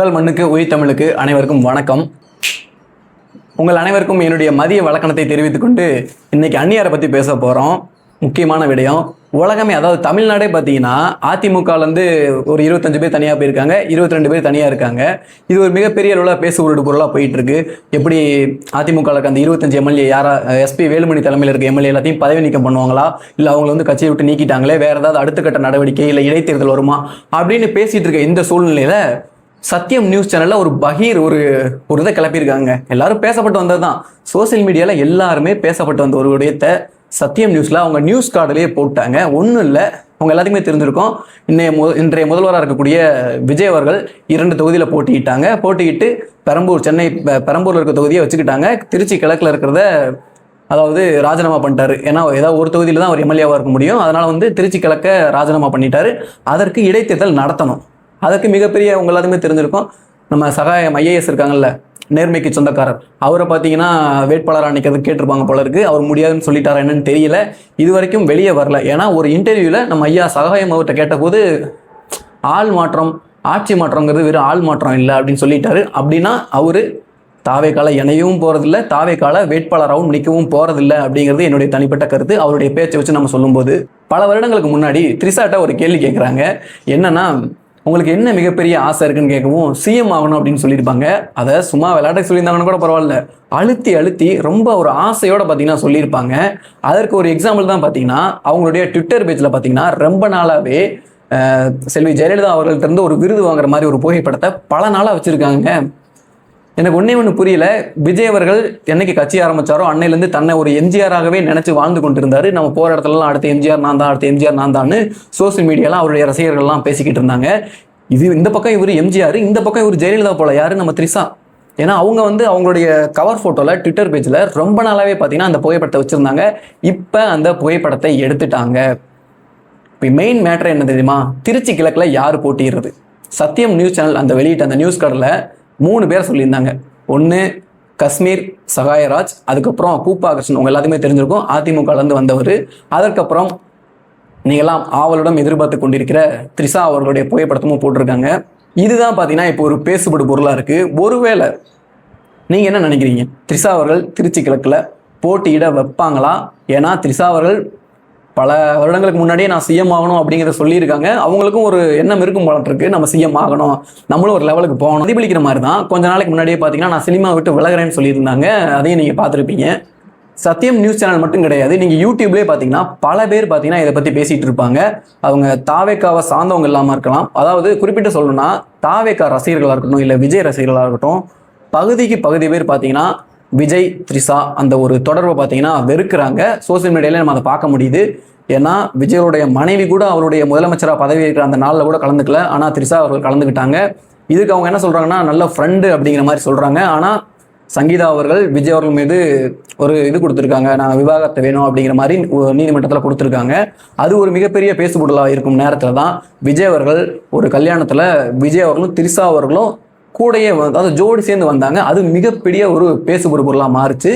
உடல் மண்ணுக்கு உயிர் தமிழுக்கு அனைவருக்கும் வணக்கம். உங்கள் அனைவருக்கும் என்னுடைய மதிய வழக்கணத்தை தெரிவித்துக் கொண்டு இன்னைக்கு அந்நியாரை பற்றி பேச போகிறோம். முக்கியமான விடயம். உலகமே, அதாவது தமிழ்நாடே பார்த்தீங்கன்னா அதிமுகலேருந்து ஒரு 25 பேர் தனியாக போயிருக்காங்க, 22 பேர் தனியாக இருக்காங்க. இது ஒரு மிகப்பெரிய அளவில் பேசு உருடு பொருளாக போயிட்டு இருக்கு. எப்படி அதிமுக அந்த 25 எம்எல்ஏ யாரா எஸ்பி வேலுமணி தலைமையில் இருக்க எம்எல்ஏ எல்லாத்தையும் பதவி நீக்கம் பண்ணுவாங்களா, இல்லை அவங்களை வந்து கட்சியை விட்டு நீக்கிட்டாங்களே, வேற ஏதாவது அடுத்த கட்ட நடவடிக்கை இல்லை இடைத்தேர்தல் வருமா அப்படின்னு பேசிட்டு இருக்க இந்த சூழ்நிலையில சத்தியம் நியூஸ் சேனல்ல ஒரு பகீர் ஒரு இதை கிளப்பியிருக்காங்க. எல்லாரும் பேசப்பட்டு வந்தது தான். சோசியல் மீடியால எல்லாருமே பேசப்பட்டு வந்த ஒரு விடயத்தை சத்தியம் நியூஸ்ல அவங்க நியூஸ் கார்டுலேயே போட்டாங்க. ஒன்றும் இல்லை, அவங்க எல்லாத்துக்குமே தெரிஞ்சிருக்கும். இன்றைய முதல்வராக இருக்கக்கூடிய விஜய் அவர்கள் 2 தொகுதியில் போட்டியிட்டு பெரம்பூர்ல இருக்க தொகுதியை வச்சுக்கிட்டாங்க. திருச்சி கிழக்குல இருக்கிறத அதாவது ராஜினாமா பண்ணிட்டாரு. ஏன்னா ஏதாவது ஒரு தொகுதியில் தான் அவர் எம்எல்ஏவாக இருக்க முடியும். அதனால வந்து திருச்சி கிழக்க ராஜினாமா பண்ணிட்டாரு. அதற்கு இடைத்தேர்தல் நடத்தணும். அதற்கு மிகப்பெரிய உங்க எல்லாத்துக்குமே தெரிஞ்சிருக்கும், நம்ம சகாயம் ஐஏஎஸ் இருக்காங்கல்ல, நேர்மைக்கு சொந்தக்காரர், அவரை பார்த்தீங்கன்னா வேட்பாளராக நிற்கிறது கேட்டிருப்பாங்க போல இருக்கு. அவர் முடியாதுன்னு சொல்லிட்டாரா என்னன்னு தெரியல. இது வரைக்கும் வெளியே வரல. ஏன்னா ஒரு இன்டர்வியூவில் நம்ம ஐயா சகாயம் அவர்கிட்ட கேட்டபோது ஆள் மாற்றம் ஆட்சி மாற்றங்கிறது வெறும் ஆள் மாற்றம் இல்லை அப்படின்னு சொல்லிட்டாரு. அப்படின்னா அவரு தாவேக்கால இணையவும் போறதில்லை, தாவேக்கால வேட்பாளராகவும் நிற்கவும் போறதில்லை அப்படிங்கிறது என்னுடைய தனிப்பட்ட கருத்து. அவருடைய பேச்சை வச்சு நம்ம சொல்லும்போது, பல வருடங்களுக்கு முன்னாடி த்ரிஷாட்ட ஒரு கேள்வி கேட்குறாங்க. என்னன்னா, உங்களுக்கு என்ன மிகப்பெரிய ஆசை இருக்குன்னு கேட்கவும் சிஎம் ஆகணும் அப்படின்னு சொல்லியிருப்பாங்க. அதை சும்மா விளையாட்டுக்கு சொல்லியிருந்தாங்கன்னு கூட பரவாயில்ல, அழுத்தி ரொம்ப ஒரு ஆசையோட பார்த்தீங்கன்னா சொல்லியிருப்பாங்க. அதற்கு ஒரு எக்ஸாம்பிள் தான் பார்த்தீங்கன்னா அவங்களுடைய ட்விட்டர் பேஜில் பார்த்தீங்கன்னா ரொம்ப நாளாகவே செல்வி ஜெயலலிதா அவர்கள்ட்ட இருந்து ஒரு விருது வாங்குற மாதிரி ஒரு புகைப்படத்தை பல நாளாக வச்சுருக்காங்க. எனக்கு ஒன்று புரியல. விஜய் அவர்கள் என்னைக்கு கட்சி ஆரம்பிச்சாரோ அன்னையிலேருந்து தன்னை ஒரு எம்ஜிஆராகவே நினைச்சு வாழ்ந்து கொண்டிருந்தாரு. நம்ம போற இடத்துலலாம் அடுத்த எம்ஜிஆர் நான் தான் சோசியல் மீடியாலாம் அவருடைய ரசிகர்கள்லாம் பேசிக்கிட்டு இருந்தாங்க. இந்த பக்கம் இவர் எம்ஜிஆர், இந்த பக்கம் இவர் ஜெயலலிதா போல. யாரு? நம்ம த்ரிஷா. ஏன்னா அவங்க வந்து அவங்களுடைய கவர் போட்டோல ட்விட்டர் பேஜ்ல ரொம்ப நாளாவே பார்த்தீங்கன்னா அந்த புகைப்படத்தை வச்சிருந்தாங்க. இப்போ அந்த புகைப்படத்தை எடுத்துட்டாங்க. இப்போ மெயின் மேட்டர் என்ன தெரியுமா? திருச்சி கிழக்குல யாரு போட்டிடுறது? சத்தியம் நியூஸ் சேனல் அந்த வெளியிட்ட அந்த நியூஸ் கார்டில் 3 பேர் சொல்லியிருந்தாங்க. ஒன்று காஷ்மீர் சகாயராஜ், அதுக்கப்புறம் கூப்பா கிருஷ்ணன், உங்க எல்லாத்துக்குமே தெரிஞ்சிருக்கும், அதிமுகலேருந்து வந்தவர். அதற்கப்புறம் நீங்களாம் ஆவலுடன் எதிர்பார்த்து கொண்டிருக்கிற த்ரிஷா அவர்களுடைய புகைப்படத்தமும் போட்டிருக்காங்க. இதுதான் பார்த்தீங்கன்னா இப்போ ஒரு பேசுபடு பொருளாக இருக்கு. ஒருவேளை நீங்க என்ன நினைக்கிறீங்க? த்ரிஷா அவர்கள் திருச்சி கிழக்குல போட்டியிட வைப்பாங்களா? ஏன்னா த்ரிஷா அவர்கள் பல வருடங்களுக்கு முன்னாடியே நான் சிஎம் ஆகணும் அப்படிங்கிறத சொல்லியிருக்காங்க. அவங்களுக்கும் ஒரு எண்ணம் இருக்கும் போல இருக்கு, நம்ம சிஎம் ஆகணும், நம்மளும் ஒரு லெவலுக்கு போகணும், பிரதிபலிக்கிற மாதிரி தான். கொஞ்ச நாளைக்கு முன்னாடியே பார்த்தீங்கன்னா நான் சினிமா விட்டு விலகிறேன்னு சொல்லியிருந்தாங்க. அதையும் நீங்கள் பார்த்துருப்பீங்க. சத்தியம் நியூஸ் சேனல் மட்டும் கிடையாது, நீங்கள் யூடியூப்லேயே பார்த்தீங்கன்னா பல பேர் பார்த்தீங்கன்னா இதை பற்றி பேசிகிட்டு இருப்பாங்க. அவங்க தாவேக்காவை சார்ந்தவங்க இல்லாமல் இருக்கலாம். அதாவது குறிப்பிட்டு சொல்லணும்னா தாவேக்கா ரசிகர்களாக இருக்கட்டும், இல்லை விஜய் ரசிகர்களாக இருக்கட்டும், பகுதிக்கு பகுதி பேர் பார்த்தீங்கன்னா விஜய் த்ரிஷா அந்த ஒரு தொடர்பை பார்த்தீங்கன்னா வெறுக்கிறாங்க. சோசியல் மீடியால நம்ம அதை பார்க்க முடியுது. ஏன்னா விஜயோடைய மனைவி கூட அவருடைய முதலமைச்சராக பதவி இருக்கிற அந்த நாளில் கூட கலந்துக்கல, ஆனால் த்ரிஷா அவர்கள் கலந்துக்கிட்டாங்க. இதுக்கு அவங்க என்ன சொல்றாங்கன்னா, நல்ல ஃப்ரெண்டு அப்படிங்கிற மாதிரி சொல்றாங்க. ஆனால் சங்கீதா அவர்கள் விஜய் அவர்கள் மீது ஒரு இது கொடுத்துருக்காங்க, நான் விவாகரத்தை வேணும் அப்படிங்கிற மாதிரி நீதிமன்றத்தில் கொடுத்துருக்காங்க. அது ஒரு மிகப்பெரிய பேசுபொருளாக இருக்கும் நேரத்தில் தான் விஜய் அவர்கள் ஒரு கல்யாணத்தில் விஜய் அவர்களும் த்ரிஷா அவர்களும் கூடையே அதாவது ஜோடி சேர்ந்து வந்தாங்க. அது மிகப்பெரிய ஒரு பேசுபொரு பொருளாக மாறுச்சு.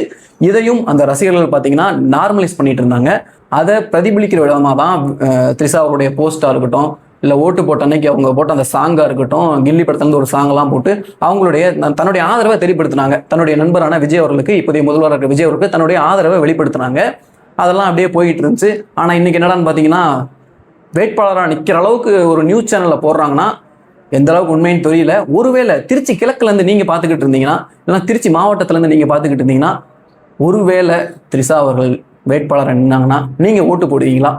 இதையும் அந்த ரசிகர்கள் பார்த்தீங்கன்னா நார்மலைஸ் பண்ணிட்டு இருந்தாங்க. அதை பிரதிபலிக்கிற விதமாக தான் த்ரிஷா அவருடைய போஸ்டாக இருக்கட்டும், இல்லை ஓட்டு போட்ட அன்னைக்கு அவங்க போட்ட அந்த சாங்காக இருக்கட்டும், கில்லி படத்துலேருந்து ஒரு சாங்கெல்லாம் போட்டு அவங்களுடைய தன்னுடைய ஆதரவை தெரியப்படுத்தினாங்க. தன்னுடைய நண்பரான விஜய் அவர்களுக்கு, இப்போதைய முதல்வராக இருக்கிற விஜய் அவர்களுக்கு தன்னுடைய ஆதரவை வெளிப்படுத்தினாங்க. அதெல்லாம் அப்படியே போயிட்டு இருந்துச்சு. ஆனால் இன்னைக்கு என்னடான்னு பார்த்தீங்கன்னா, வேட்பாளராக நிற்கிற அளவுக்கு ஒரு நியூஸ் சேனலில் போடுறாங்கன்னா எந்த அளவுக்கு உண்மைன்னு தெரியல. ஒருவேளை திருச்சி கிழக்குலேருந்து நீங்கள் பார்த்துக்கிட்டு இருந்தீங்கன்னா, இல்லைனா திருச்சி மாவட்டத்துலேருந்து நீங்கள் பார்த்துக்கிட்டு இருந்தீங்கன்னா, ஒருவேளை த்ரிஷா அவர்கள் வேட்பாளராக நின்னாங்கன்னா நீங்கள் ஓட்டு போடுவீங்களா?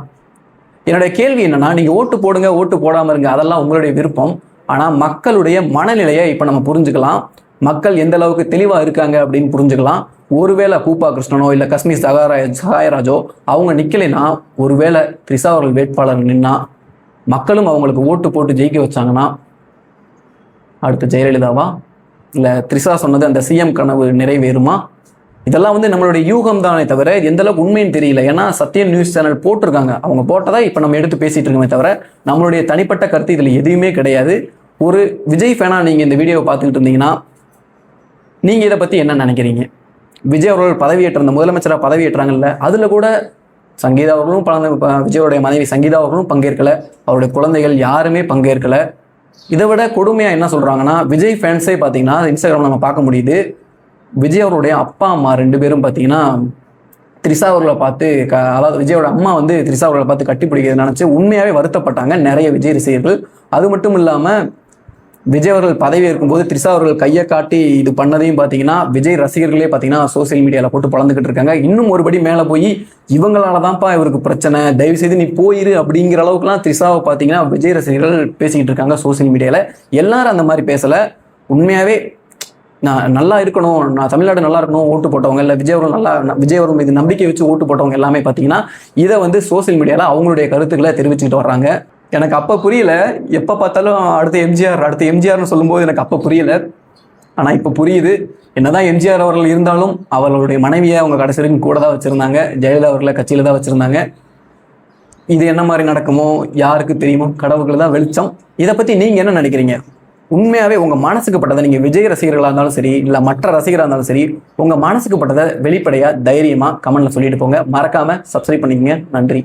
என்னுடைய கேள்வி என்னன்னா, நீங்கள் ஓட்டு போடுங்க, ஓட்டு போடாமல் இருங்க, அதெல்லாம் உங்களுடைய விருப்பம். ஆனால் மக்களுடைய மனநிலையை இப்போ நம்ம புரிஞ்சுக்கலாம். மக்கள் எந்த அளவுக்கு தெளிவாக இருக்காங்க அப்படின்னு புரிஞ்சுக்கலாம். ஒருவேளை கூப்பா கிருஷ்ணனோ இல்லை காஷ்மீர் சகாயராஜோ அவங்க நிற்கலைன்னா, ஒருவேளை த்ரிஷா அவர்கள் வேட்பாளர் நின்னா மக்களும் அவங்களுக்கு ஓட்டு போட்டு ஜெயிக்க வச்சாங்கன்னா, அடுத்து ஜெயலலிதாவா இல்லை த்ரிஷா சொன்னது அந்த சிஎம் கனவு நிறைவேறுமா? இதெல்லாம் வந்து நம்மளுடைய யூகம் தானே தவிர இது எந்த அளவுக்கு உண்மைன்னு தெரியல. ஏன்னா சத்தியம் நியூஸ் சேனல் போட்டிருக்காங்க, அவங்க போட்டதா இப்போ நம்ம எடுத்து பேசிட்டு இருக்கோமே தவிர நம்மளுடைய தனிப்பட்ட கருத்து இதில் எதுவுமே கிடையாது. ஒரு விஜய் ஃபேனா நீங்கள் இந்த வீடியோவை பார்த்துக்கிட்டு இருந்தீங்கன்னா நீங்கள் இதை பற்றி என்ன நினைக்கிறீங்க? விஜய் அவர்கள் பதவியேற்ற அந்த முதலமைச்சராக பதவியேற்றாங்கல்ல, அதில் கூட சங்கீதா அவர்களும் விஜயோடைய மனைவி சங்கீதா அவர்களும் பங்கேற்கலை, அவருடைய குழந்தைகள் யாருமே பங்கேற்கலை. இதை விட கொடுமையாக என்ன சொல்கிறாங்கன்னா, விஜய் ஃபேன்ஸே பார்த்தீங்கன்னா இன்ஸ்டாகிராமில் நம்ம பார்க்க முடியுது. விஜய் அவருடைய அப்பா அம்மா 2 பேரும் பார்த்தீங்கன்னா த்ரிஷா அவர்களை பார்த்து அதாவது விஜயோட அம்மா வந்து த்ரிஷா அவர்களை பார்த்து கட்டி பிடிக்கிறது நினச்சி உண்மையாகவே வருத்தப்பட்டாங்க நிறைய விஜய் ரசிகர்கள். அது மட்டும் இல்லாமல் விஜய் அவர்கள் பதவி இருக்கும்போது த்ரிஷா அவர்கள் கையை காட்டி இது பண்ணதையும் பார்த்தீங்கன்னா விஜய் ரசிகர்களே பார்த்தீங்கன்னா சோசியல் மீடியாவில் போட்டு பழந்துக்கிட்டு இருக்காங்க. இன்னும் ஒருபடி மேலே போய் இவங்களால தான்ப்பா இவருக்கு பிரச்சனை, தயவு செய்து நீ போயிரு அப்படிங்கிற அளவுக்குலாம் த்ரிஷாவை பார்த்தீங்கன்னா விஜய் ரசிகர்கள் பேசிக்கிட்டு இருக்காங்க சோசியல் மீடியாவில். எல்லாரும் அந்த மாதிரி பேசலை. உண்மையாகவே நான் நல்லா இருக்கணும், நான் தமிழ்நாடு நல்லா இருக்கணும் ஓட்டு போட்டவங்க, இல்லை விஜய் அவர்கள் மீது நம்பிக்கை வச்சு ஓட்டு போட்டவங்க எல்லாமே பார்த்தீங்கன்னா இதை வந்து சோசியல் மீடியாவில் அவங்களுடைய கருத்துக்களை தெரிவிச்சுக்கிட்டு வர்றாங்க. எனக்கு அப்போ புரியல, எப்போ பார்த்தாலும் அடுத்த எம்ஜிஆர்னு சொல்லும்போது எனக்கு அப்போ புரியல. ஆனால் இப்போ புரியுது. என்னதான் எம்ஜிஆர் அவர்கள் இருந்தாலும் அவர்களுடைய மனைவியை அவங்க கடைசி வரைக்கும் கூட தான் வச்சுருந்தாங்க. ஜெயலலிதா அவர்களை கட்சியில் தான் வச்சுருந்தாங்க. இது என்ன மாதிரி நடக்குமோ யாருக்கு தெரியுமோ, கடவுளுக்கு தான் வெளிச்சம். இதை பற்றி நீங்கள் என்ன நினைக்கிறீங்க? உண்மையாகவே உங்கள் மனசுக்கு பட்டதை, நீங்கள் விஜய் ரசிகர்களாக இருந்தாலும் சரி, இல்லை மற்ற ரசிகராக இருந்தாலும் சரி, உங்கள் மனசுக்கு பட்டதை வெளிப்படையாக தைரியமாக கமெண்ட்டில் சொல்லிட்டு போங்க. மறக்காமல் சப்ஸ்கிரைப் பண்ணிக்கங்க. நன்றி.